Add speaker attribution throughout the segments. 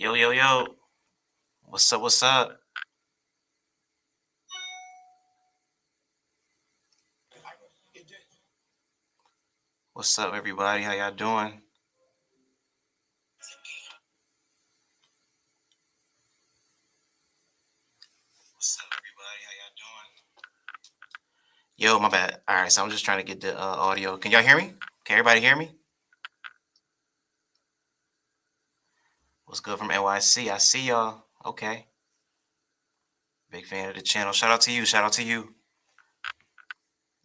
Speaker 1: Yo, yo, yo. What's up? What's up? What's up, everybody? How y'all doing? What's up, everybody? How y'all doing? Yo, my bad. All right, so I'm just trying to get the audio. Can y'all hear me? Can everybody hear me? What's good from NYC? I see y'all. Okay. Big fan of the channel. Shout out to you. Shout out to you.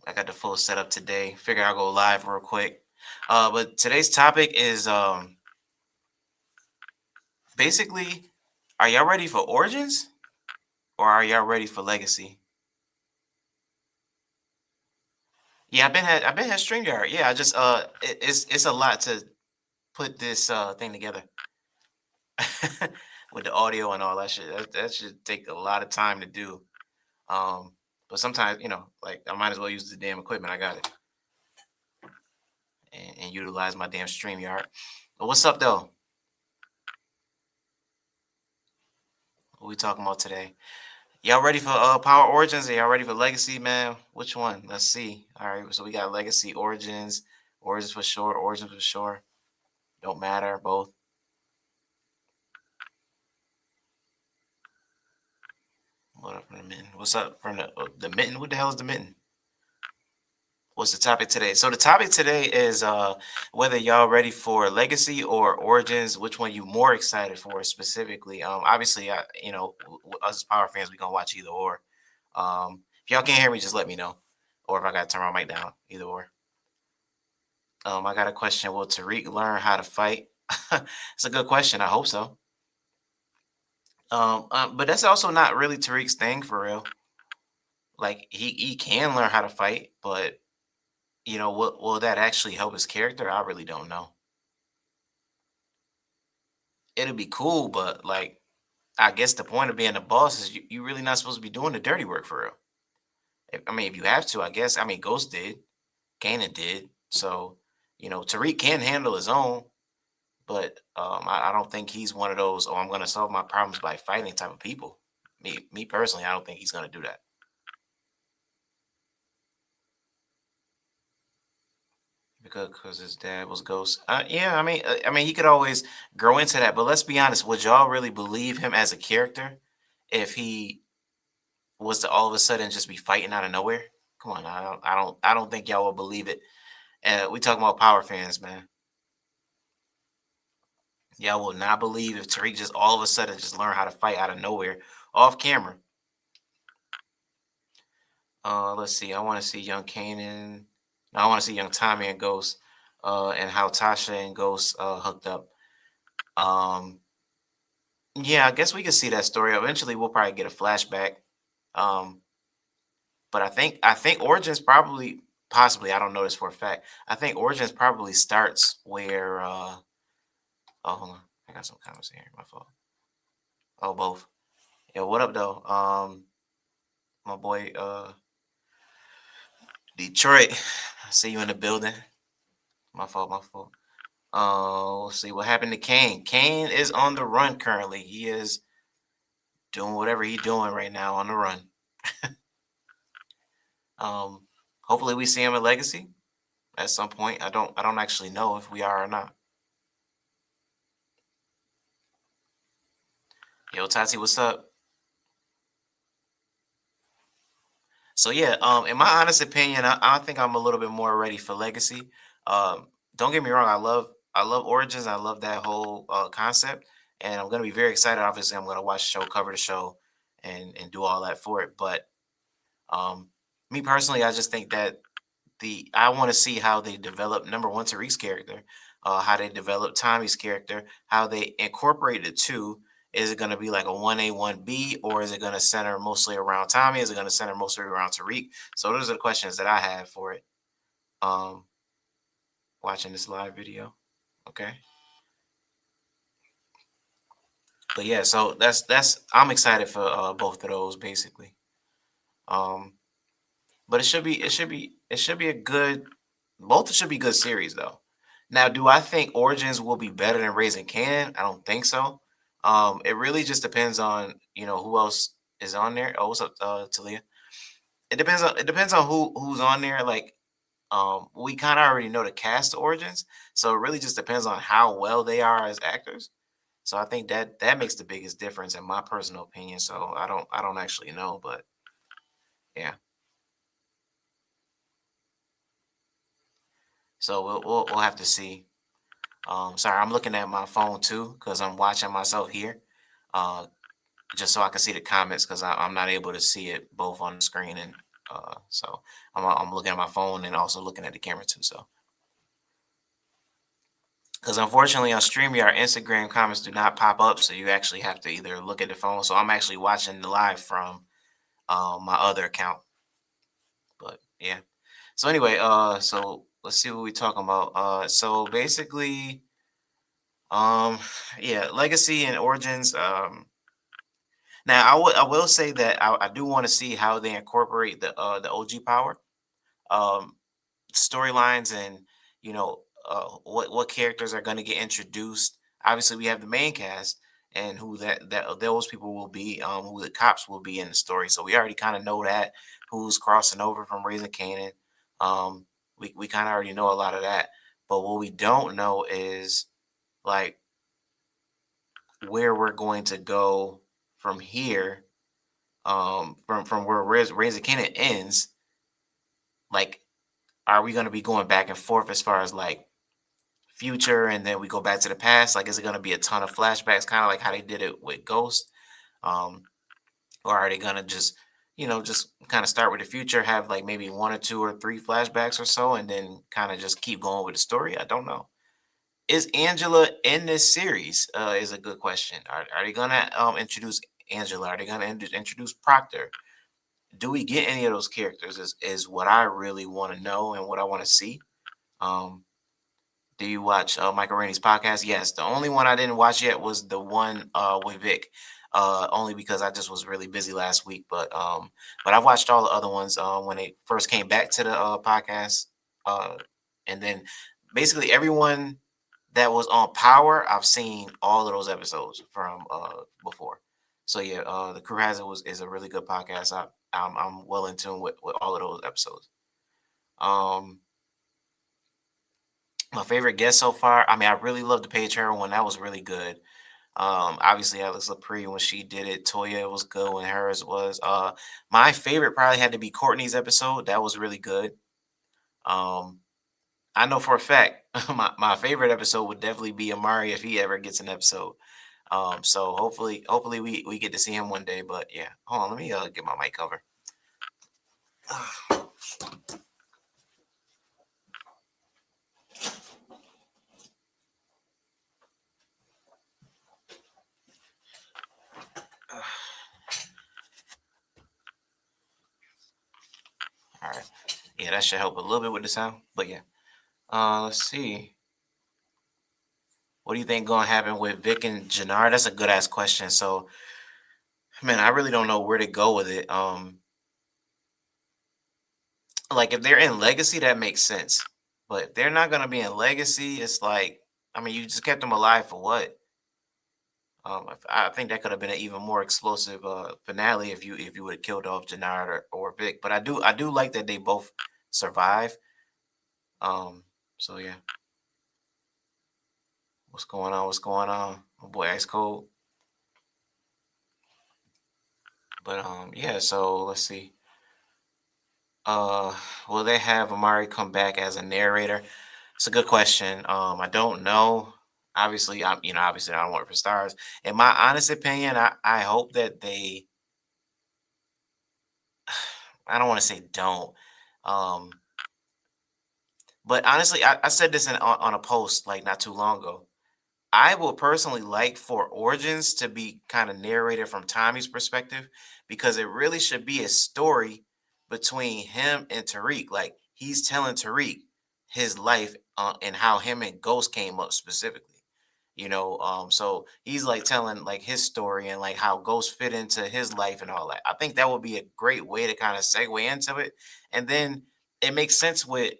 Speaker 1: I got the full setup today. Figure I'll go live real quick. But today's topic is basically, are y'all ready for Origins or are y'all ready for Legacy? Yeah, I've been at StreamYard. Yeah, I just it's a lot to put this thing together with the audio and all that shit. That should take a lot of time to do. Um, but sometimes like I might as well use the damn equipment. I got it and utilize my damn StreamYard. But what's up though? What we talking about today? Y'all ready for Power Origins? Are y'all ready for Legacy, man? Which one? Let's see. All right, so we got Legacy, Origins, Origins for sure, Origins for sure. Don't matter, both. What up from the mitten? What's up from the mitten? What the hell is the mitten? What's the topic today? So the topic today is whether y'all ready for Legacy or Origins. Which one you more excited for specifically? Obviously, us as Power fans, we gonna watch either or. If y'all can't hear me, just let me know, or if I gotta turn my mic down, either or. I got a question. Will Tariq learn how to fight? It's a good question. I hope so. But that's also not really Tariq's thing for real. Like he can learn how to fight, but will that actually help his character? I really don't know. It'll be cool, but like I guess the point of being a boss is you really not supposed to be doing the dirty work for real. I mean, if you have to, I guess. I mean, Ghost did, Kanan did, so Tariq can handle his own, but I don't think he's one of those. Oh, I'm going to solve my problems by fighting type of people. Me personally, I don't think he's going to do that. Because his dad was Ghost. Yeah, I mean, he could always grow into that. But let's be honest, would y'all really believe him as a character if he was to all of a sudden just be fighting out of nowhere? Come on, I don't think y'all will believe it. We talking about Power fans, man. Y'all will not believe if Tariq just all of a sudden just learn how to fight out of nowhere, off camera. Let's see. I want to see young Kanan. No, I want to see young Tommy and Ghost, and how Tasha and Ghost hooked up. Um, yeah, I guess we could see that story. Eventually, we'll probably get a flashback. Um, but I think Origins probably possibly I don't know this for a fact. I think Origins probably starts where oh hold on. I got some comments here. My fault. Oh both. Yeah, what up though? My boy Detroit. I see you in the building. My fault, my fault. Let's see what happened to Kane. Kane is on the run currently. He is doing whatever he's doing right now on the run. Hopefully we see him in Legacy at some point. I don't actually know if we are or not. Yo, Tati, what's up? So yeah, in my honest opinion, I think I'm a little bit more ready for Legacy. Don't get me wrong, I love Origins, I love that whole concept, and I'm gonna be very excited. Obviously, I'm gonna watch the show, cover the show, and do all that for it. But um, me personally, I just think that I want to see how they develop number one Tariq's character, how they develop Tommy's character, how they incorporate the two. Is it going to be like a 1A, 1B, or is it going to center mostly around Tommy? Is it going to center mostly around Tariq? So those are the questions that I have for it. Um, Watching this live video. Okay. But yeah, so that's I'm excited for both of those basically. Um, but it should be a good both should be good series though. Now, do I think Origins will be better than Raising Kanan? I don't think so. It really just depends on who else is on there. Oh, what's up, Talia? It depends on who's on there. Like, we kind of already know the cast origins, so it really just depends on how well they are as actors. So I think that makes the biggest difference in my personal opinion. So I don't actually know, but yeah. So we'll have to see. Sorry, I'm looking at my phone too because I'm watching myself here. Uh, just so I can see the comments because I'm not able to see it both on the screen and so I'm looking at my phone and also looking at the camera too. So because unfortunately on StreamYard, Instagram comments do not pop up, so you actually have to either look at the phone. So I'm actually watching the live from my other account. But yeah. So anyway, so let's see what we're talking about. So basically, um, yeah, legacy and origins. Now I will say that I do want to see how they incorporate the OG power. Um, Storylines and what characters are going to get introduced. Obviously, we have the main cast and who that those people will be, who the cops will be in the story. So we already kind of know that who's crossing over from Raising Canaan. Um, we kind of already know a lot of that, but what we don't know is like where we're going to go from here. From where Raising Canaan ends, like, are we going to be going back and forth as far as like future and then we go back to the past? Like, is it going to be a ton of flashbacks, kind of like how they did it with Ghost? Um, or are they going to just kind of start with the future, have like maybe one or two or three flashbacks or so, and then kind of just keep going with the story? I don't know. Is Angela in this series? Is a good question. Are they going to introduce Angela? Are they going to introduce Proctor? Do we get any of those characters? Is what I really want to know and what I want to see. Um, Do you watch Michael Rainey's podcast? Yes. The only one I didn't watch yet was the one with Vic, only because I just was really busy last week. But I've watched all the other ones when they first came back to the podcast, uh, and then basically everyone that was on Power, I've seen all of those episodes from before. So yeah, the Crew Has It was is a really good podcast. I'm well in tune with all of those episodes. Um, My favorite guest so far. I mean, I really loved the Paige Harrow one. That was really good. Obviously Alex Lepre when she did it. Toya was good when hers was. My favorite probably had to be Courtney's episode. That was really good. Um, I know for a fact my favorite episode would definitely be Amari if he ever gets an episode. So hopefully we get to see him one day. But yeah, hold on, let me get my mic cover. All right, yeah, that should help a little bit with the sound. But yeah, let's see. What do you think going to happen with Vic and Jannar? That's a good ass question. So, man, I really don't know where to go with it. Like if they're in Legacy, that makes sense. But if they're not going to be in Legacy, it's like, I mean, you just kept them alive for what? I think that could have been an even more explosive finale if you would have killed off Jannar or Vic. But I do like that they both survive. So yeah, what's going on? What's going on? My boy Ice Cold. But yeah. So let's see. Will they have Amari come back as a narrator? It's a good question. I don't know. Obviously, I don't work for stars. In my honest opinion, I hope that they. I don't want to say don't. Um, but honestly, I said this on a post like not too long ago. I would personally like for Origins to be kind of narrated from Tommy's perspective because it really should be a story between him and Tariq. Like he's telling Tariq his life and how him and Ghost came up specifically. So he's like telling like his story and like how Ghost fit into his life and all that. I think that would be a great way to kind of segue into it, and then it makes sense with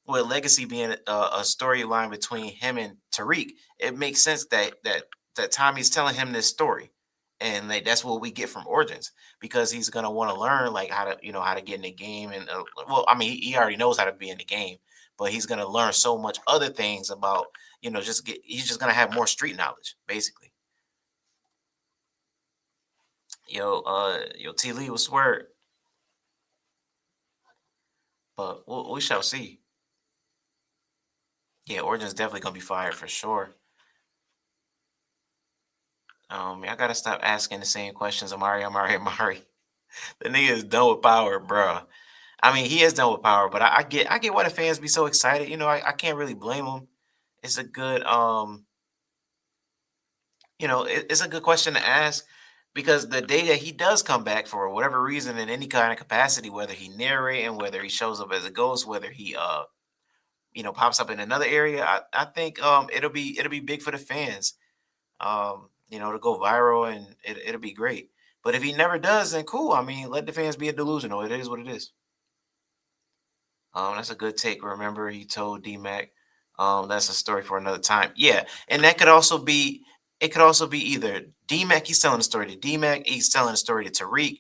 Speaker 1: Legacy being a storyline between him and Tariq, it makes sense that that Tommy's telling him this story, and like that's what we get from Origins because he's gonna want to learn like how to how to get in the game and well, I mean he already knows how to be in the game, but he's gonna learn so much other things about just get he's just gonna have more street knowledge basically. Yo, T Lee was swear, but we shall see. Yeah, Origin's definitely gonna be fired for sure. I gotta stop asking the same questions. Amari. The nigga is done with power, bro. I mean, he is done with power, but I get why the fans be so excited. I can't really blame them. It's a good it's a good question to ask because the day that he does come back for whatever reason in any kind of capacity, whether he narrating, whether he shows up as a ghost, whether he pops up in another area, I think it'll be big for the fans. To go viral and it'll be great. But if he never does, then cool. I mean, let the fans be a delusional. It is what it is. That's a good take. Remember, he told D-Mac. That's a story for another time. Yeah, and that could also be. It could also be either D-Mac. He's telling a story to D-Mac. He's telling a story to Tariq.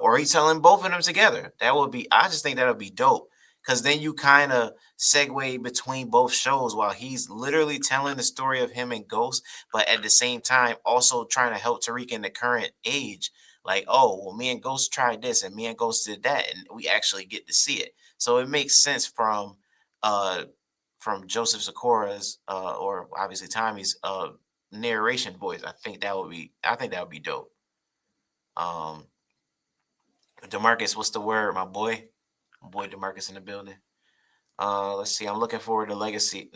Speaker 1: Or he's telling both of them together. That would be. I just think that would be dope because then you kind of segue between both shows while he's literally telling the story of him and Ghost, but at the same time also trying to help Tariq in the current age. Like, oh, well, me and Ghost tried this, and me and Ghost did that, and we actually get to see it. So it makes sense uh from Joseph Sikора's or obviously Tommy's narration voice. I think that would be dope. Um Demarcus, what's the word, my boy? My boy Demarcus in the building. Let's see. I'm looking forward to Legacy.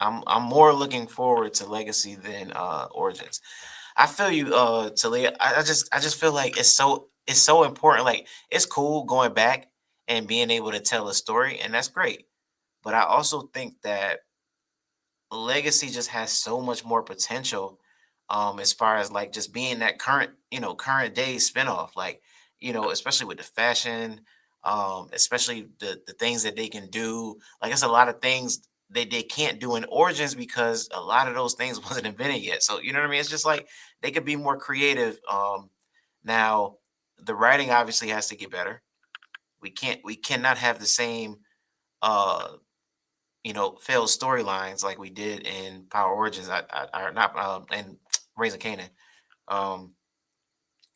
Speaker 1: I'm more looking forward to Legacy than Origins. I feel you, Talia. I just feel like it's so important. Like it's cool going back and being able to tell a story, and that's great. But I also think that Legacy just has so much more potential, as far as like just being that current day spinoff. Like, especially with the fashion, especially the things that they can do. Like it's a lot of things they can't do in Origins because a lot of those things wasn't invented yet. So you know what I mean? It's just like they could be more creative. Now the writing obviously has to get better. We cannot have the same uh failed storylines like we did in Power Origins. I not and Raising Canaan. Um,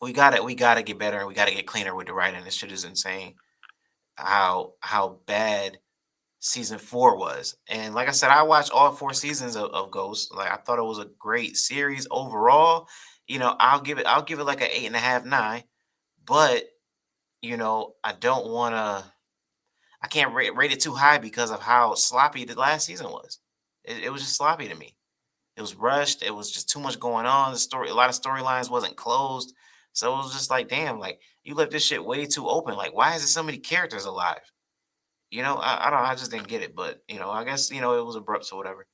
Speaker 1: we gotta get better and we gotta get cleaner with the writing. This shit is insane. How bad season 4 was. And like I said, I watched all 4 seasons of Ghost. Like I thought it was a great series overall. I'll give it like an 8.5, 9. But I don't wanna I can't rate it too high because of how sloppy the last season was. It was just sloppy to me. It was rushed. It was just too much going on. A lot of storylines wasn't closed. So it was just like, damn, like you left this shit way too open. Like, why is there so many characters alive? I don't. I just didn't get it. But I guess it was abrupt or whatever.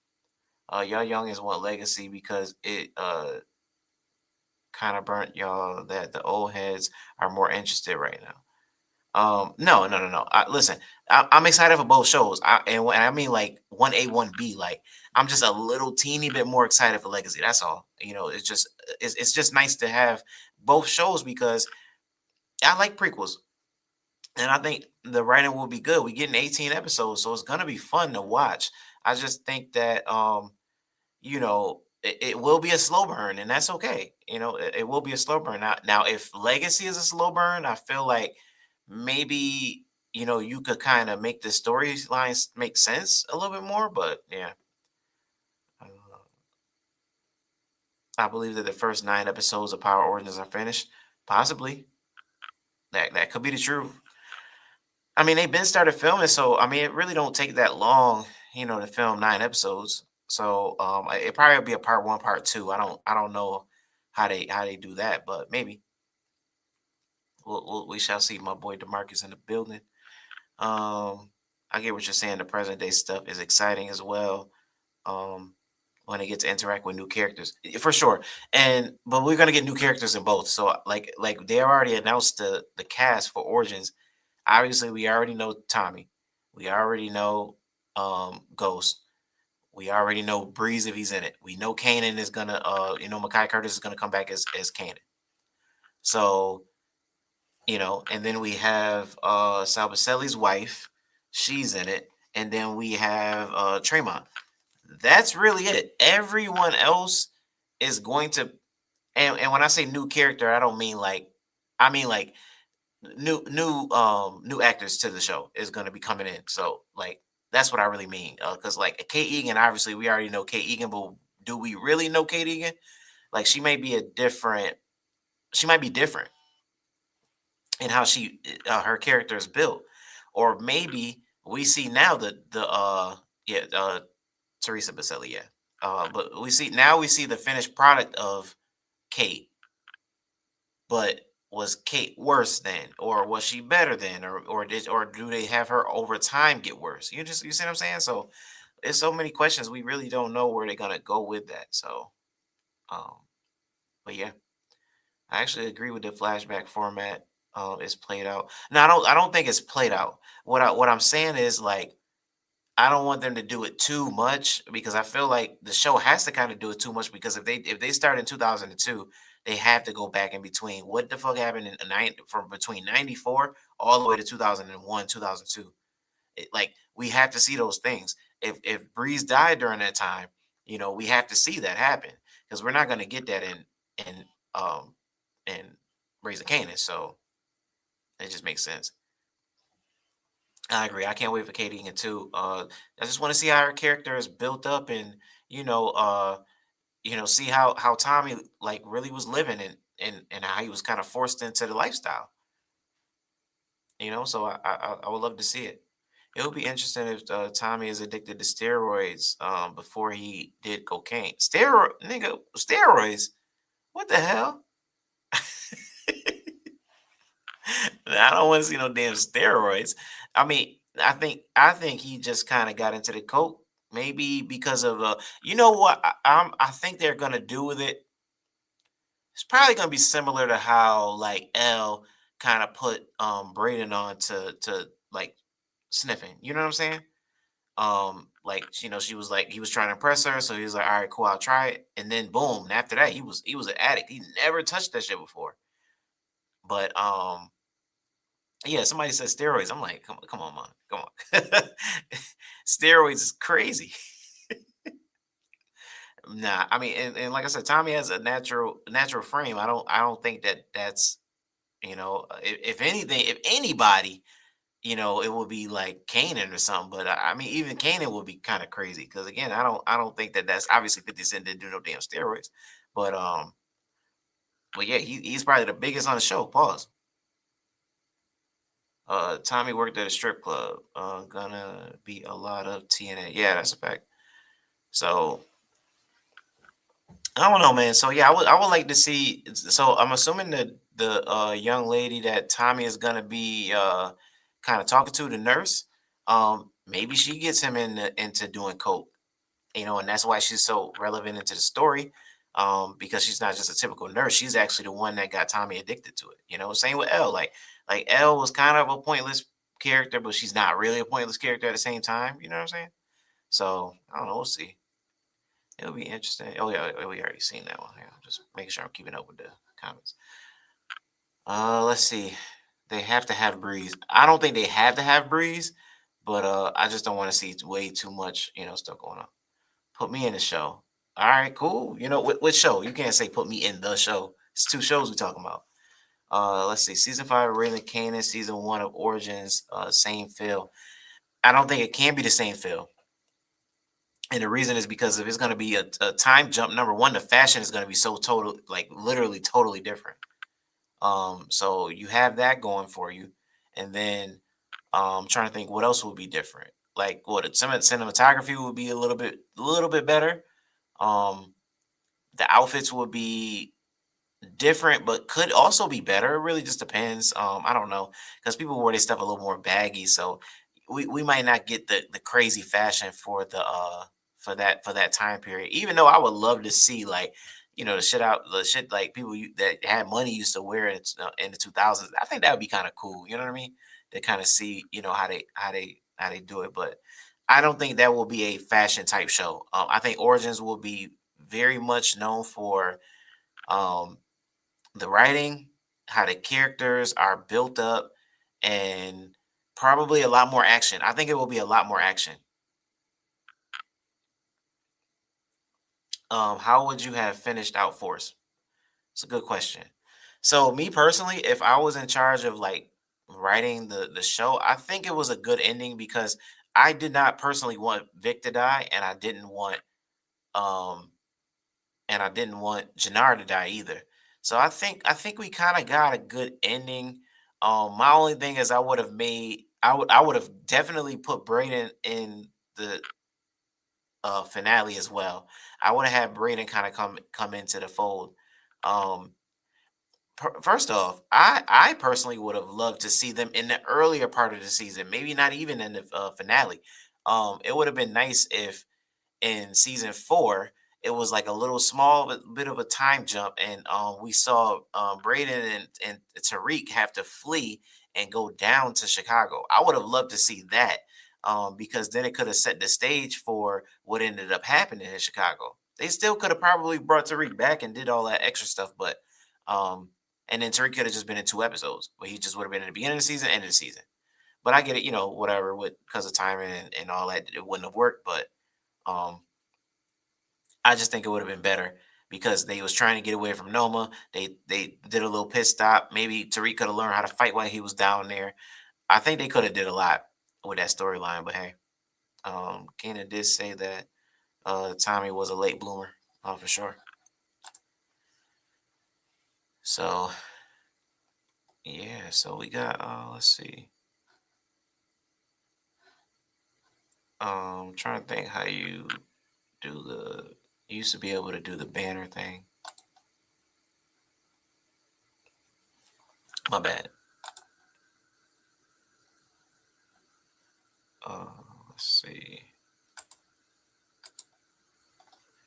Speaker 1: Y'all young is one legacy because it kind of burnt y'all that the old heads are more interested right now. No, no, no, no. Listen, I'm excited for both shows. And when I mean like 1A, 1B, like I'm just a little teeny bit more excited for Legacy. That's all. It's just nice to have both shows because I like prequels, and I think the writing will be good. We getting 18 episodes, so it's gonna be fun to watch. I just think that it will be a slow burn, and that's okay. It will be a slow burn. Now, if Legacy is a slow burn, I feel like maybe you could kind of make the storylines make sense a little bit more. But yeah, uh, I believe that the first 9 episodes of Power Origins are finished. Possibly that could be the truth. I mean, they've been started filming, so I mean, it really don't take that long, to film 9 episodes. So it probably will be a part one, part two. I don't know how they do that, but maybe we shall see. My boy Demarcus in the building. Um, I get what you're saying. The present day stuff is exciting as well. Um, when they get to interact with new characters, for sure. But we're gonna get new characters in both. So like they already announced the cast for Origins. Obviously, we already know Tommy. We already know Ghost. We already know Breeze if he's in it. We know Kanan is gonna Makai Curtis is gonna come back as Kanan. So, and then we have Sal Baselli's wife, she's in it, and then we have Tremont. That's really it. Everyone else is going to, and when I say new character, I don't mean like, I mean like new actors to the show is going to be coming in. So like that's what I really mean. Because like Kate Egan, obviously we already know Kate Egan, but do we really know Kate Egan? Like she might be different in how her character is built, or maybe we see now the yeah Teresa Baselli, yeah. But we see the finished product of Kate. But was Kate worse than, or was she better than, or do they have her over time get worse? You see what I'm saying? So there's so many questions we really don't know where they're gonna go with that. So um, but yeah, I actually agree with the flashback format. Is played out. No, I don't think it's played out. What I'm saying is like I don't want them to do it too much because I feel like the show has to kind of do it too much because if they start in 2002, they have to go back in between. What the fuck happened in from between 94 all the way to 2001, 2002? Like we have to see those things. If Breeze died during that time, we have to see that happen because we're not going to get that um in Raising Kanan. So it just makes sense. I agree. I can't wait for Katie Egan too. I just want to see how her character is built up, and you know, uh, see how Tommy like really was living, and how he was kind of forced into the lifestyle. So I would love to see it. It would be interesting if Tommy is addicted to steroids before he did cocaine. Steroids. What the hell? I don't want to see no damn steroids. I mean, I think he just kind of got into the coke, maybe because of you know what I think they're gonna do with it. It's probably gonna be similar to how like L kind of put Braden on to like sniffing. You know what I'm saying? Like she was like he was trying to impress her, so he was like, all right, cool, I'll try it, and then boom, and after that he was an addict. He never touched that shit before, but yeah, somebody said steroids. I'm like, come on, man, come on. Steroids is crazy. Nah, I mean, and like I said, Tommy has a natural frame. I don't think that's if anything, if anybody, it would be like Kanan or something. But I mean, even Kanan would be kind of crazy because again, I don't think that's obviously 50 Cent didn't do no damn steroids, but yeah, he's probably the biggest on the show. Pause. Tommy worked at a strip club. Gonna be a lot of TNA. Yeah, that's a fact. So I don't know, man. So yeah, I would like to see. So I'm assuming that the young lady that Tommy is gonna be kind of talking to, the nurse, maybe she gets him into doing coke, and that's why she's so relevant into the story. Because she's not just a typical nurse; she's actually the one that got Tommy addicted to it. Same with Elle. Like Elle was kind of a pointless character, but she's not really a pointless character at the same time. You know what I'm saying? So I don't know. We'll see. It'll be interesting. Oh yeah, we already seen that one. Yeah, just making sure I'm keeping up with the comments. Let's see. They have to have Breeze. I don't think they have to have Breeze, but I just don't want to see way too much, stuff going on. Put me in the show. All right, cool. What show? You can't say put me in the show. It's two shows we talking about. Let's see. Season 5 of Raylan Kanan, season 1 of Origins, same feel. I don't think it can be the same feel. And the reason is because if it's going to be a time jump, number one, the fashion is going to be so total, like literally totally different. So you have that going for you, and then trying to think what else would be different. Like what some cinematography would be a little bit better. Um, the outfits would be different, but could also be better. It really just depends. I don't know because people wear their stuff a little more baggy, so we might not get the crazy fashion for that time period. Even though I would love to see like the shit like people that had money used to wear in the 2000s. I think that would be kind of cool. You know what I mean? To kind of see how they do it, but I don't think that will be a fashion type show. I think Origins will be very much known for um, the writing, how the characters are built up, and probably a lot more action. I think it will be a lot more action. How would you have finished out Force? It's a good question. So me personally, if I was in charge of like writing the show, I think it was a good ending because I did not personally want Vic to die, um and I didn't want Jannar to die either. So I think we kind of got a good ending. My only thing is I would have definitely put Brayden in the finale as well. I would have had Brayden kind of come into the fold. Um, First off, I personally would have loved to see them in the earlier part of the season, maybe not even in the finale. It would have been nice if in season 4 it was like a little small bit of a time jump, and we saw Braden and Tariq have to flee and go down to Chicago. I would have loved to see that, because then it could have set the stage for what ended up happening in Chicago. They still could have probably brought Tariq back and did all that extra stuff, but um, and then Tariq could have just been in 2 episodes, but he just would have been in the beginning of the season, end of the season. But I get it, whatever, with because of timing and all that, it wouldn't have worked. But um, I just think it would have been better because they was trying to get away from Noma. They did a little pit stop. Maybe Tariq could have learned how to fight while he was down there. I think they could have did a lot with that storyline. But hey, Kena did say that Tommy was a late bloomer, for sure. So yeah, so we got let's see. Trying to think how you do you used to be able to do the banner thing. My bad. Uh, let's see.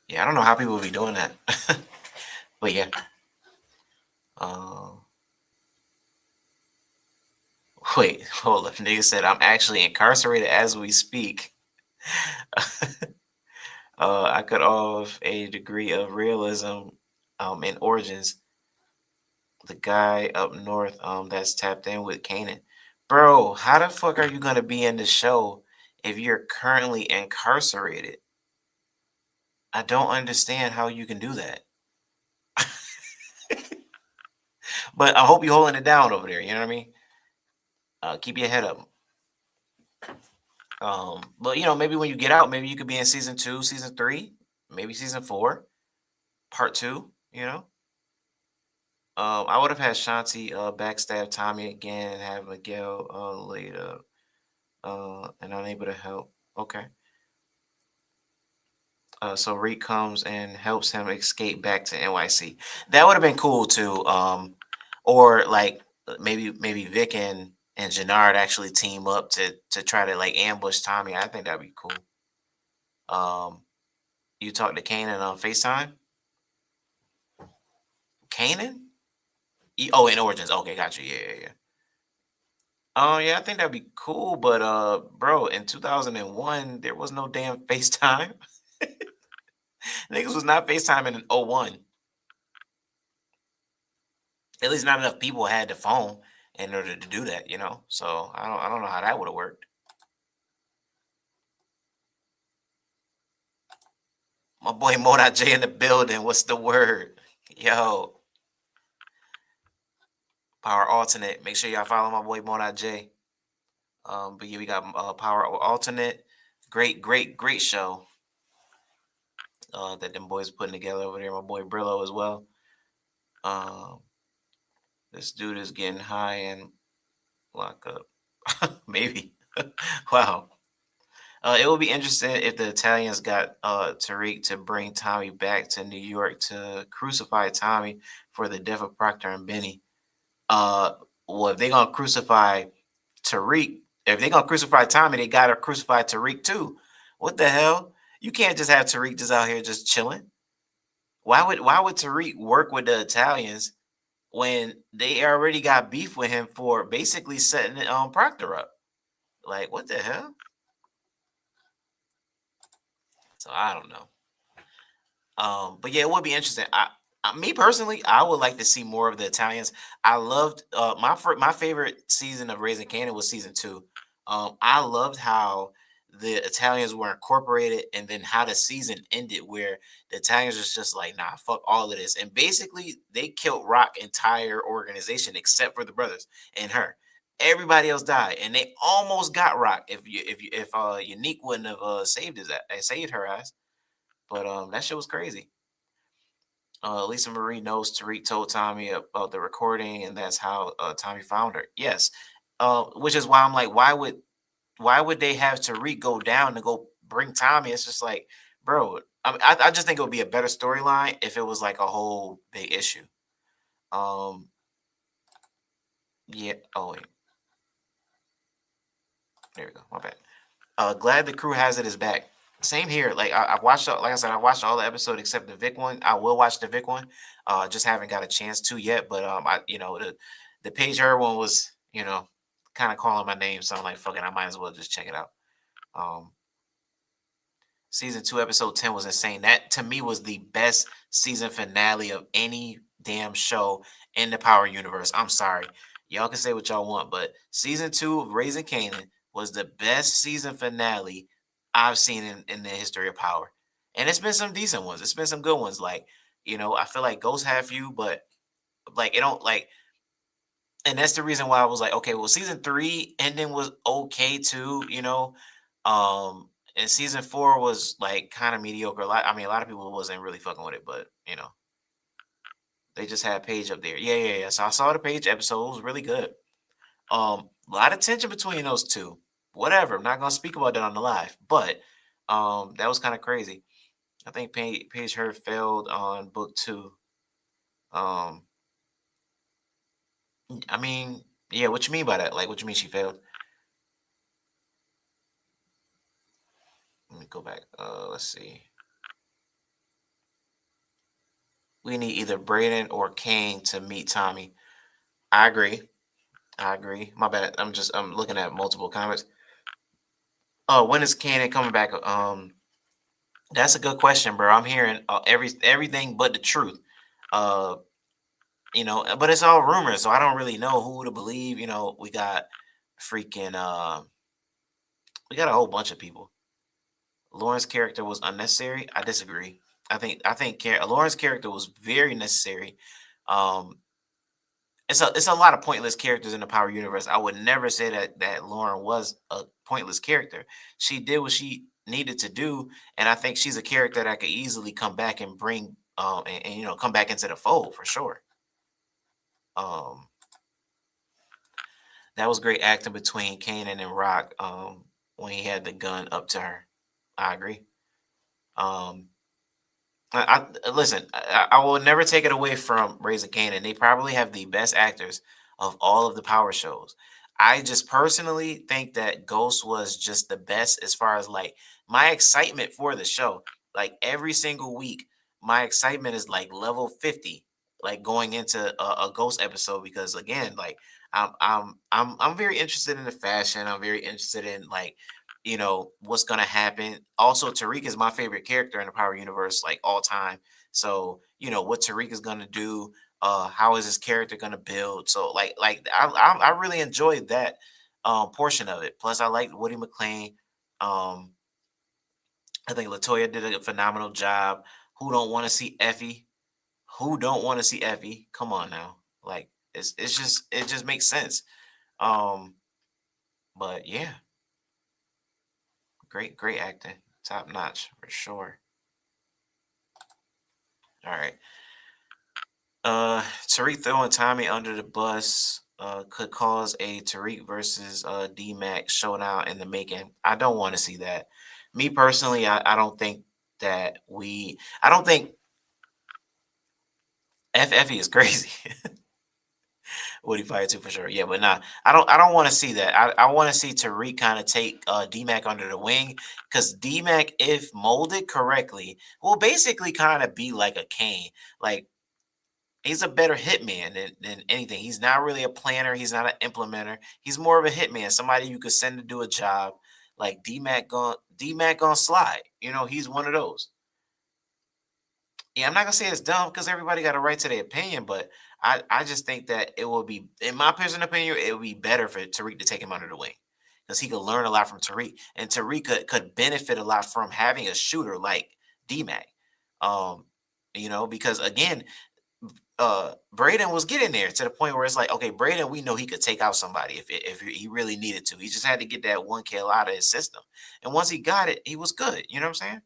Speaker 1: Yeah, I don't know how people be doing that. But yeah. Um, Wait, hold up. Nigga said I'm actually incarcerated as we speak. I cut off a degree of realism in Origins. The guy up north that's tapped in with Kanan. Bro, how the fuck are you gonna be in the show if you're currently incarcerated? I don't understand how you can do that. But I hope you're holding it down over there, you know what I mean? Keep your head up. But maybe when you get out, maybe you could be in season 2, season 3, maybe season 4, part 2, you know? I would have had Shanti backstab Tommy again and have Miguel laid up and unable to help. Okay. So Reek comes and helps him escape back to NYC. That would have been cool too. Or like maybe Vic and Jannard actually team up to try to like ambush Tommy. I think that'd be cool. Um, you talked to Kanan on FaceTime? Kanan? Oh, in Origins. Okay, got you. Yeah, yeah, yeah. Oh yeah, I think that'd be cool, but bro, in 2001, there was no damn FaceTime. Niggas was not FaceTiming in '01. At least not enough people had the phone in order to do that. So I don't know how that would have worked. My boy Moda J in the building. What's the word? Yo, Power Alternate. Make sure y'all follow my boy Moda J. But yeah, we got Power Alternate. Great, great, great show that them boys putting together over there. My boy Brillo as well. Um, this dude is getting high and lock up. Maybe. Wow. It will be interesting if the Italians got Tariq to bring Tommy back to New York to crucify Tommy for the death of Proctor and Benny. Uh, well, if they're gonna crucify Tariq, if they're gonna crucify Tommy, they gotta crucify Tariq too. What the hell? You can't just have Tariq just out here just chilling. Why would Tariq work with the Italians when they already got beef with him for basically setting Proctor up? Like, what the hell? So I don't know. But yeah, it would be interesting. Me personally, I would like to see more of the Italians. I loved my favorite season of Raising Canaan was season two. I loved how the Italians were incorporated, and then how the season ended, where the Italians was just like, nah, fuck all of this, and basically they killed Rock entire organization except for the brothers and her. Everybody else died, and they almost got Rock if Unique wouldn't have saved her ass. But that shit was crazy. Lisa Marie knows Tariq told Tommy about the recording, and that's how Tommy found her. Yes, which is why I'm like, why would they have Tariq go down to go bring Tommy? It's just like, bro. I just think it would be a better storyline if it was like a whole big issue. Um, yeah. Oh wait, there we go. My bad. Glad the crew has it is back. Same here. Like I've watched, like I said, I watched all the episodes except the Vic one. I will watch the Vic one. Just haven't got a chance to yet. But the Page Her one was, kind of calling my name. So I'm like, fuck it, I might as well just check it out. Um, season two, episode 10 was insane. That to me was the best season finale of any damn show in the Power universe. I'm sorry. Y'all can say what y'all want, but season two of Raising Canaan was the best season finale I've seen in the history of Power. And it's been some decent ones. It's been some good ones. Like, I feel like Ghost had few, but like it don't like, and that's the reason why I was like, okay, well, season three ending was okay too. And season four was like kind of mediocre. A lot of people wasn't really fucking with it, but they just had Paige up there. Yeah, yeah, yeah. So I saw the Paige episode. It was really good. A lot of tension between those two. Whatever. I'm not gonna speak about that on the live, but that was kind of crazy. I think Paige Hurd failed on book two. Um, I mean, yeah. What you mean by that? Like, what you mean she failed? Let me go back. Let's see. We need either Braden or Kane to meet Tommy. I agree. I agree. My bad. I'm looking at multiple comments. Oh, when is Kane coming back? That's a good question, bro. I'm hearing everything but the truth. Uh, but it's all rumors, so I don't really know who to believe. We got freaking we got a whole bunch of people. Lauren's character was unnecessary. I disagree. I think Lauren's character was very necessary. Um, it's a lot of pointless characters in the Power universe. I would never say that Lauren was a pointless character. She did what she needed to do, and I think she's a character that could easily come back and bring and come back into the fold for sure. Um, that was great acting between Kanan and Rock when he had the gun up to her. I agree. Um, listen. I will never take it away from Raising Kanan. They probably have the best actors of all of the Power shows. I just personally think that Ghost was just the best as far as like my excitement for the show. Like every single week, my excitement is like level 50, like going into a Ghost episode because again, like I'm very interested in the fashion. I'm very interested in like what's gonna happen. Also, Tariq is my favorite character in the Power Universe, like all time. So what Tariq is gonna do. How is his character gonna build? So I really enjoyed that portion of it. Plus, I liked Woody McLean. Um, I think Latoya did a phenomenal job. Who don't want to see Effie? Who don't want to see Effie? Come on now, like it just makes sense. Um, but yeah, great acting, top notch for sure. All right. Tariq throwing Tommy under the bus could cause a Tariq versus D Mac showdown in the making. I don't want to see that. Me personally, I don't think that I don't think FFE is crazy. Woody Fire too for sure. Yeah, but nah, I don't want to see that. I want to see Tariq kind of take D Mac under the wing because D Mac, if molded correctly, will basically kind of be like a Kane. Like he's a better hitman than anything. He's not really a planner. He's not an implementer. He's more of a hitman, somebody you could send to do a job. like D Mac gonna slide. He's one of those. Yeah, I'm not gonna say it's dumb because everybody got a right to their opinion, but I just think that it will be, in my personal opinion, it would be better for Tariq to take him under the wing because he could learn a lot from Tariq, and Tariq could benefit a lot from having a shooter like D-Mac. Um, because again, Braden was getting there to the point where it's like, okay, Braden, we know he could take out somebody if he really needed to. He just had to get that one kill out of his system, and once he got it, he was good. You know what I'm saying?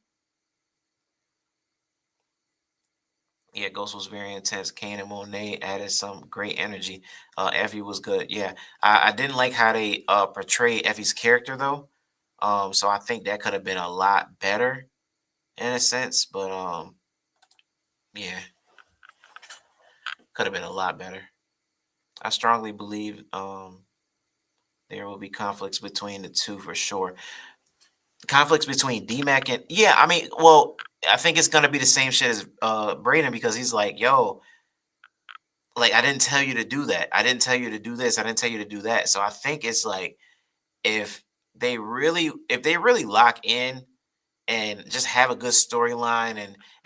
Speaker 1: Yeah, Ghost was very intense. Kane and Monet added some great energy. Effie was good. Yeah, I didn't like how they portrayed Effie's character though. So I think that could have been a lot better in a sense. But yeah, could have been a lot better. I strongly believe there will be conflicts between the two for sure. Conflicts between DMAC and, yeah, I mean, well, I think it's gonna be the same shit as Braden because he's like, yo, like I didn't tell you to do that. I didn't tell you to do this. I didn't tell you to do that. So I think it's like if if they really lock in and just have a good storyline,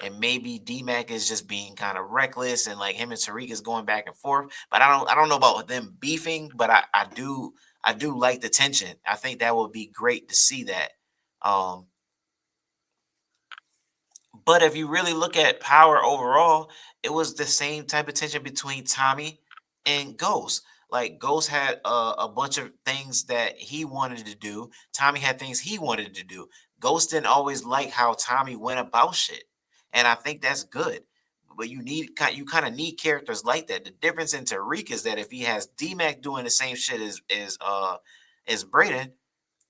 Speaker 1: and maybe DMAC is just being kind of reckless and like him and Tariq is going back and forth. But I don't know about them beefing, but I do like the tension. I think that would be great to see that. Um But if you really look at Power overall, it was the same type of tension between Tommy and Ghost. Like Ghost had a bunch of things that he wanted to do. Tommy had things he wanted to do. Ghost didn't always like how Tommy went about shit, and I think that's good. But you kind of need characters like that. The difference in Tariq is that if he has D-Mac doing the same shit as Braden,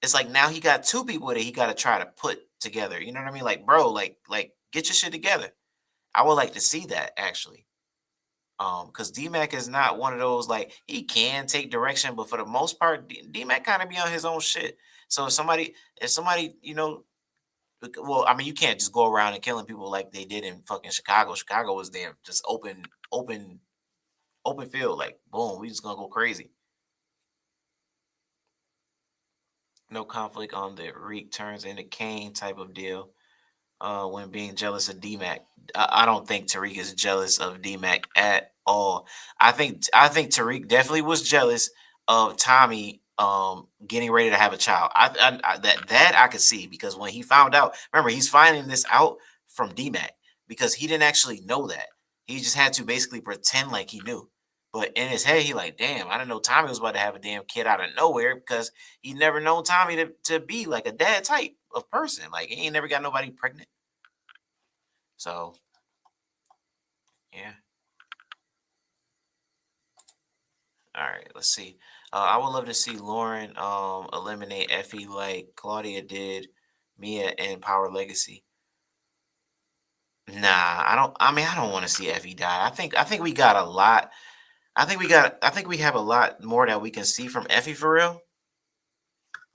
Speaker 1: it's like now he got two people that he got to try to put together. You know what I mean? Like, bro, like get your shit together. I would like to see that actually. Because DMAC is not one of those, like, he can take direction, but for the most part, DMAC kind of be on his own shit. So if somebody, well, I mean, you can't just go around and killing people like they did in fucking Chicago. Chicago was damn just open field, like boom, we just gonna go crazy. No conflict on the Reek turns into Kane type of deal. When being jealous of DMAC. I don't think Tariq is jealous of DMAC at all. I think Tariq definitely was jealous of Tommy getting ready to have a child. That I could see because when he found out, remember he's finding this out from DMAC because he didn't actually know that. He just had to basically pretend like he knew. But in his head, he like, damn, I didn't know Tommy was about to have a damn kid out of nowhere because he never known Tommy to be like a dad type of person. Like he ain't never got nobody pregnant. So yeah. All right. Let's see. I would love to see Lauren eliminate Effie like Claudia did Mia in Power Legacy. Nah, I don't. I mean, I don't want to see Effie die. I think we got a lot. I think we have a lot more that we can see from Effie for real.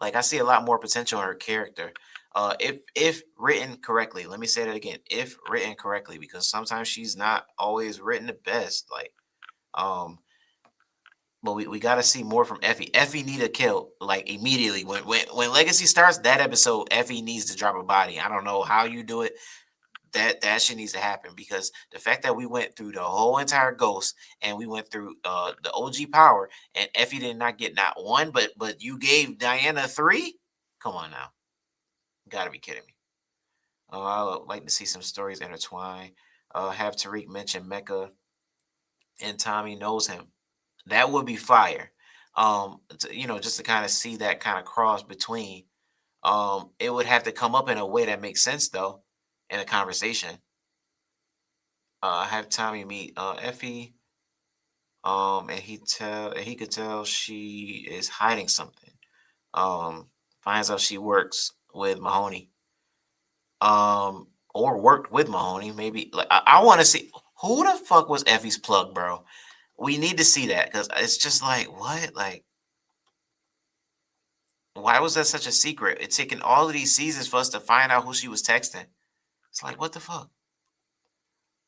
Speaker 1: Like I see a lot more potential in her character. If written correctly, let me say that again. If written correctly, because sometimes she's not always written the best. Like um but we got to see more from Effie. Effie need a kill like immediately. When Legacy starts that episode, Effie needs to drop a body. I don't know how you do it. That shit needs to happen because the fact that we went through the whole entire Ghost and we went through the OG Power and Effie did not get not one, but you gave Diana three. Come on now, you gotta be kidding me. I would like to see some stories intertwine. Have Tariq mention Mecca and Tommy knows him. That would be fire. Just to kind of see that kind of cross between. It would have to come up in a way that makes sense though, in a conversation. Have Tommy meet Effie, and he could tell she is hiding something. Finds out she works with Mahoney, or worked with Mahoney. Maybe like I want to see who the fuck was Effie's plug, bro. We need to see that because it's just like what, like why was that such a secret? It's taken all of these seasons for us to find out who she was texting. It's like what the fuck.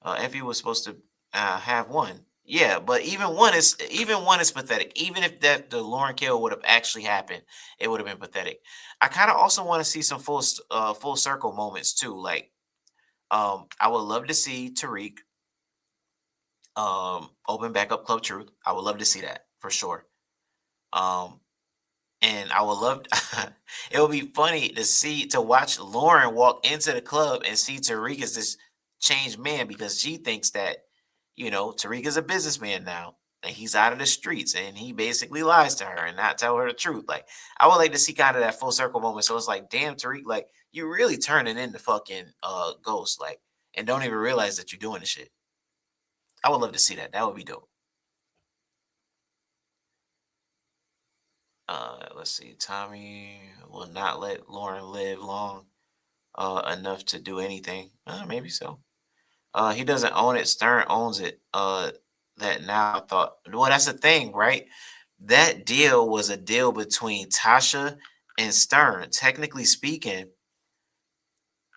Speaker 1: Effie was supposed to have one. Yeah, but even one is pathetic. Even if that the Lauren kill would have actually happened, it would have been pathetic. I kind of also want to see some full circle moments too. Like I would love to see Tariq open back up Club Truth. I would love to see that for sure. Um and I would love it would be funny to watch Lauren walk into the club and see Tariq as this changed man because she thinks that, Tariq is a businessman now and he's out of the streets and he basically lies to her and not tell her the truth. Like I would like to see kind of that full circle moment. So it's like, damn, Tariq, like you really turning into fucking ghost, like, and don't even realize that you're doing the shit. I would love to see that. That would be dope. Let's see. Tommy will not let Lauren live long enough to do anything. Maybe so. He doesn't own it. Stern owns it. That now I thought. Well, that's the thing, right? That deal was a deal between Tasha and Stern. Technically speaking,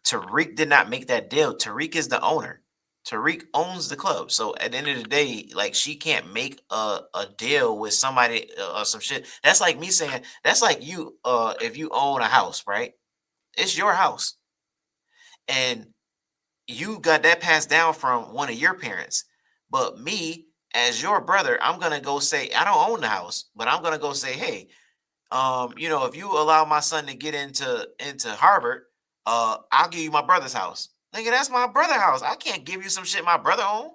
Speaker 1: Tariq did not make that deal. Tariq is the owner. Tariq owns the club. So at the end of the day, like she can't make a deal with somebody or some shit. That's like me saying that's like you if you own a house, right? It's your house. And you got that passed down from one of your parents. But me, as your brother, I'm gonna go say, I don't own the house, but I'm gonna go say, hey, if you allow my son to get into Harvard, I'll give you my brother's house. Nigga, that's my brother house. I can't give you some shit my brother own.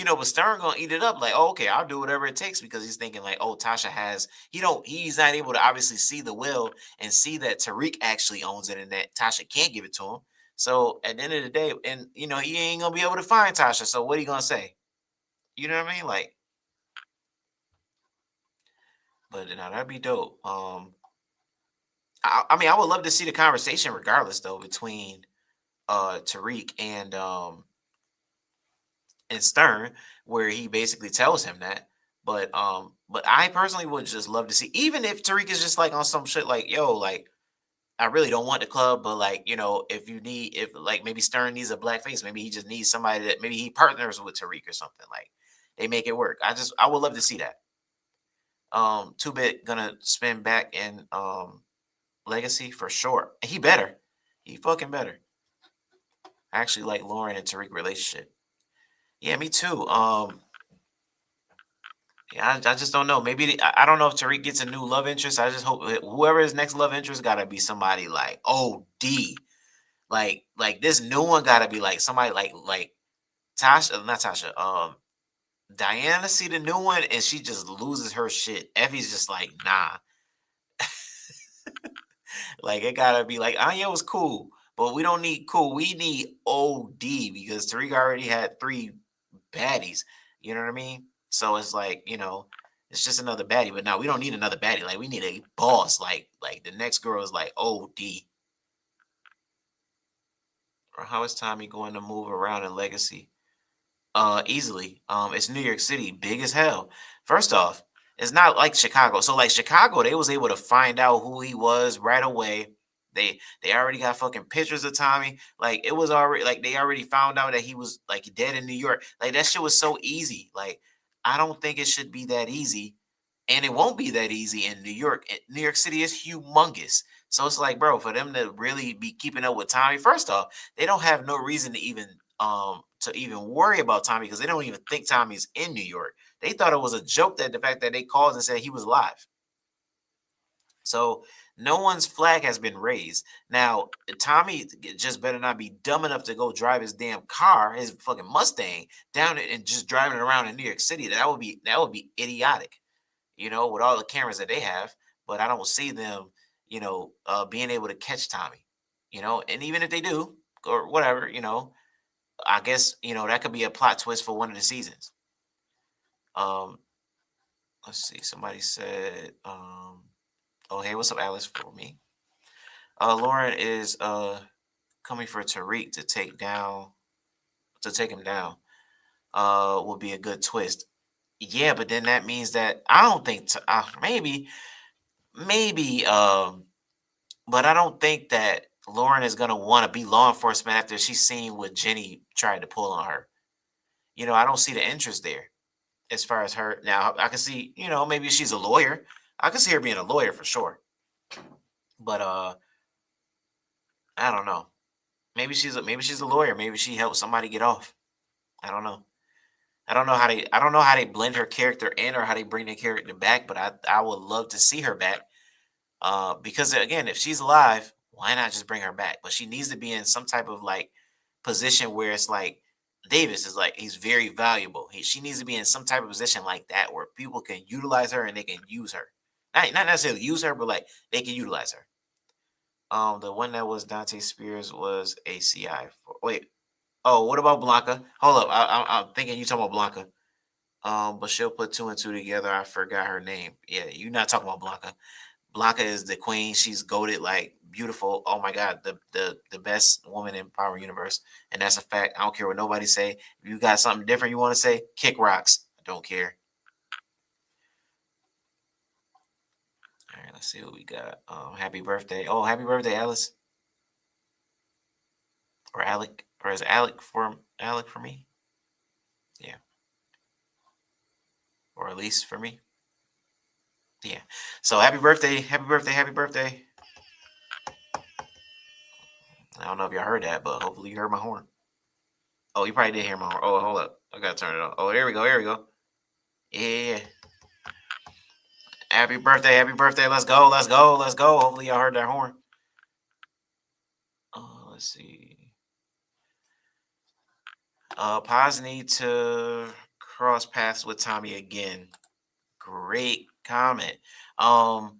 Speaker 1: But Stern gonna eat it up like, oh, okay, I'll do whatever it takes because he's thinking like, oh, Tasha has he's not able to obviously see the will and see that Tariq actually owns it and that Tasha can't give it to him. So at the end of the day, and he ain't gonna be able to find Tasha. So what are you gonna say? You know what I mean? Like, but no, that'd be dope. I mean, I would love to see the conversation regardless though between Tariq and Stern, where he basically tells him that. But I personally would just love to see, even if Tariq is just like on some shit like, yo, like I really don't want the club, but like, if like maybe Stern needs a black face, maybe he just needs somebody that maybe he partners with Tariq or something. Like they make it work. I would love to see that. Two Bit gonna spin back in Legacy for sure. He better. He fucking better. I actually like Lauren and Tariq relationship. Yeah, me too. Yeah, I just don't know. Maybe I don't know if Tariq gets a new love interest. I just hope whoever his next love interest got to be somebody like OD. Like this new one got to be like somebody like Tasha, not Tasha. Diana see the new one and she just loses her shit. Effie's just like nah. Like it gotta be like Anya was cool, but we don't need cool. We need OD because Tariq already had three baddies. You know what I mean? So it's like, it's just another baddie. But now we don't need another baddie. Like we need a boss. Like the next girl is like OD. Or how is Tommy going to move around in Legacy? Easily. It's New York City, big as hell. First off, it's not like Chicago. So like Chicago, they was able to find out who he was right away. They already got fucking pictures of Tommy. Like it was already like they already found out that he was like dead in New York. Like that shit was so easy. Like I don't think it should be that easy, and it won't be that easy in New York. New York City is humongous. So it's like, bro, for them to really be keeping up with Tommy, first off, they don't have no reason to even worry about Tommy because they don't even think Tommy's in New York. They thought it was a joke that the fact that they called and said he was alive. So no one's flag has been raised. Now, Tommy just better not be dumb enough to go drive his damn car, his fucking Mustang, down it and just driving it around in New York City. That would be idiotic, with all the cameras that they have. But I don't see them, being able to catch Tommy, and even if they do or whatever, I guess that could be a plot twist for one of the seasons. Um, let's see. Somebody said, "Oh hey, what's up, Alice?" For me, Lauren is coming for Tariq to take him down. Will be a good twist. Yeah, but then that means that I don't think maybe but I don't think that Lauren is gonna want to be law enforcement after she's seen what Jenny tried to pull on her. I don't see the interest there as far as her. Now, I can see, maybe she's a lawyer. I can see her being a lawyer for sure. But I don't know. Maybe she's a lawyer. Maybe she helped somebody get off. I don't know. I don't know how they blend her character in or how they bring the character back, but I would love to see her back. Because again, if she's alive, why not just bring her back? But she needs to be in some type of like position where it's like Davis is like he's very valuable. She needs to be in some type of position like that where people can utilize her and they can use her. Not necessarily use her, but like they can utilize her. The one that was Dante Spears was ACI. Wait, oh, what about Blanca? Hold up, I'm thinking you talking about Blanca. But she'll put two and two together. I forgot her name. Yeah, you're not talking about Blanca. Blanca is the queen. She's goaded, like beautiful. Oh my god, the best woman in Power Universe, and that's a fact. I don't care what nobody say. If you got something different you want to say, kick rocks. I don't care. All right, let's see what we got. Happy birthday. Oh, happy birthday, Alice or Alec, or is Alec for me? Yeah, or at least for me. Yeah. So happy birthday, happy birthday, happy birthday. I don't know if y'all heard that, but hopefully you heard my horn. Oh, you probably did hear my horn. Oh, hold up. I gotta turn it on. Oh, there we go. There we go. Yeah. Happy birthday. Happy birthday. Let's go. Let's go. Let's go. Hopefully y'all heard that horn. Let's see. Paz need to cross paths with Tommy again. Great comment. Um,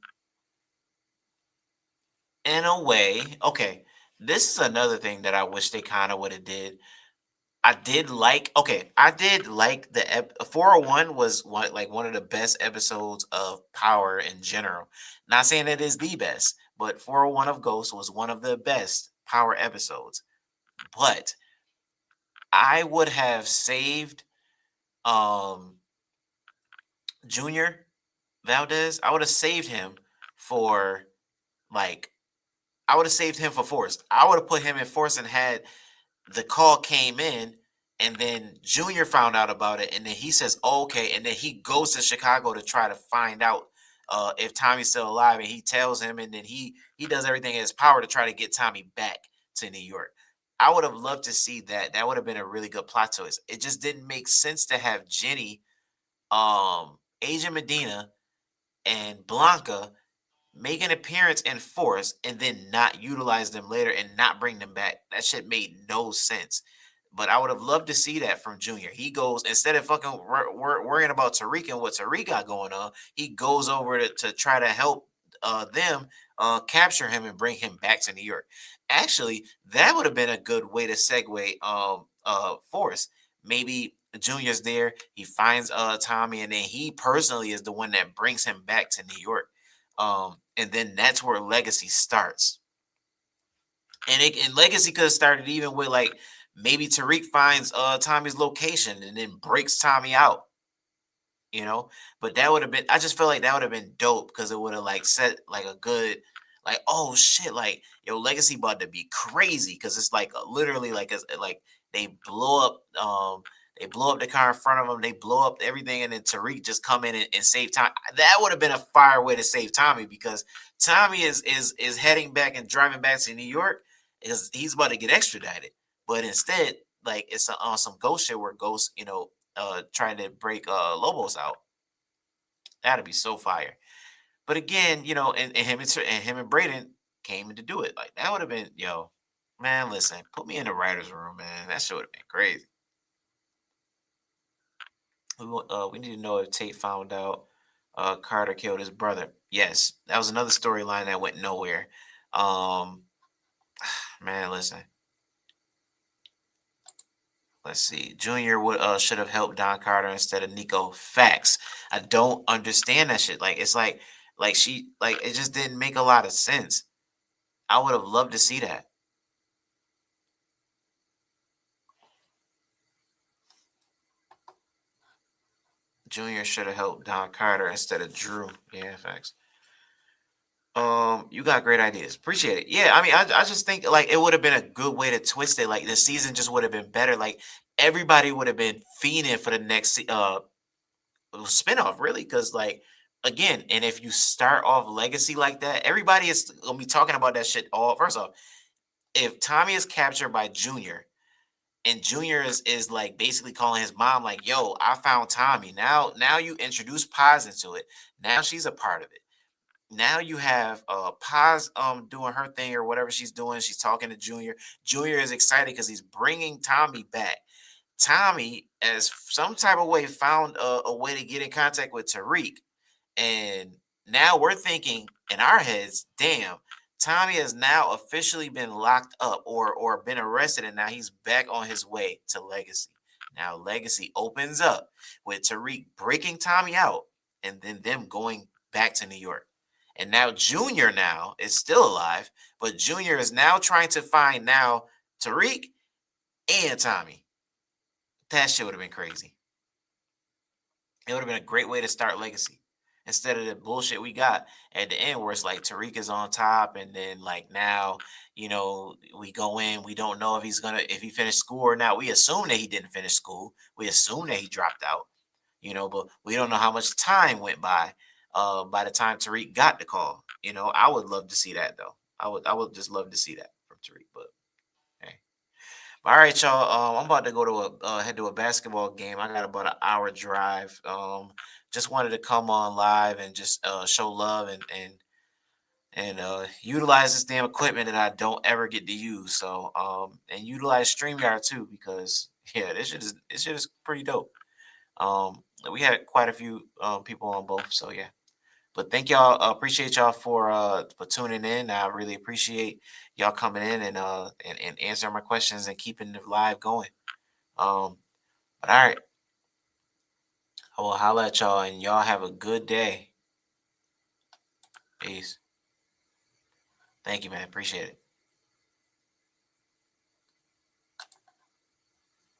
Speaker 1: in a way, okay. This is another thing that I wish they kind of would have did. I did like the 401 was one of the best episodes of Power in general. Not saying it is the best, but 401 of Ghost was one of the best Power episodes. But I would have saved um Junior Valdez. I would have saved him for like I would have saved him for Force. I would have put him in Force and had the call came in, and then Junior found out about it, and then he says, oh, okay, and then he goes to Chicago to try to find out if Tommy's still alive, and he tells him, and then he does everything in his power to try to get Tommy back to New York. I would have loved to see that. That would have been a really good plot twist. It just didn't make sense to have Jenny, Agent Medina, and Blanca make an appearance in Force and then not utilize them later and not bring them back. That shit made no sense. But I would have loved to see that from Junior. He goes instead of fucking worrying about Tariq and what Tariq got going on, he goes over to try to help them capture him and bring him back to New York. Actually, that would have been a good way to segue Force. Maybe Junior's there, he finds Tommy, and then he personally is the one that brings him back to New York. And then that's where Legacy starts. And Legacy could have started even with like maybe Tariq finds Tommy's location and then breaks Tommy out, you know. But that would have been I just feel like that would have been dope because it would have like set like a good like oh shit like yo Legacy about to be crazy because it's like literally like like they blow up the car in front of them. They blow up everything, and then Tariq just come in and save time. That would have been a fire way to save Tommy because Tommy is heading back and driving back to New York. Is he's about to get extradited, but instead, like it's on some ghost shit where Ghost, trying to break Lobos out. That'd be so fire. But again, and him and Braden came in to do it. Like that would have been, man. Listen, put me in the writers' room, man. That should have been crazy. We need to know if Tate found out Carter killed his brother. Yes, that was another storyline that went nowhere. Um, man, listen. Let's see. Junior would should have helped Don Carter instead of Nico. Facts. I don't understand that shit. Like it's like she like it just didn't make a lot of sense. I would have loved to see that. Junior should have helped Don Carter instead of Drew. Yeah, facts. You got great ideas. Appreciate it. Yeah, I mean, I just think like it would have been a good way to twist it. Like the season just would have been better. Like everybody would have been fiending for the next spinoff, really, because like again, and if you start off Legacy like that, everybody is gonna be talking about that shit all. First off, if Tommy is captured by Junior, and Junior is like basically calling his mom like, "Yo, I found Tommy." Now you introduce Paz into it. Now she's a part of it. Now you have Paz doing her thing or whatever she's doing. She's talking to Junior. Junior is excited because he's bringing Tommy back. Tommy, as some type of way, found a way to get in contact with Tariq, and now we're thinking in our heads, damn, Tommy has now officially been locked up or been arrested, and now he's back on his way to Legacy. Now Legacy opens up with Tariq breaking Tommy out, and then them going back to New York. And now Junior now is still alive, but Junior is now trying to find now Tariq and Tommy. That shit would have been crazy. It would have been a great way to start Legacy instead of the bullshit we got at the end where it's like Tariq is on top, and then like now, we go in, we don't know if he finished school or not. We assume that he didn't finish school. We assume that he dropped out, but we don't know how much time went by the time Tariq got the call. I would love to see that though. I would just love to see that from Tariq, but hey. All right, y'all. I'm about to go to head to a basketball game. I got about an hour drive. Just wanted to come on live and just show love and utilize this damn equipment that I don't ever get to use. So and utilize StreamYard too because yeah, this shit is pretty dope. We had quite a few people on both, so yeah. But thank y'all. Appreciate y'all for tuning in. I really appreciate y'all coming in and answering my questions and keeping the live going. Um, but all right, I will holla at y'all and y'all have a good day. Peace. Thank you, man. Appreciate it.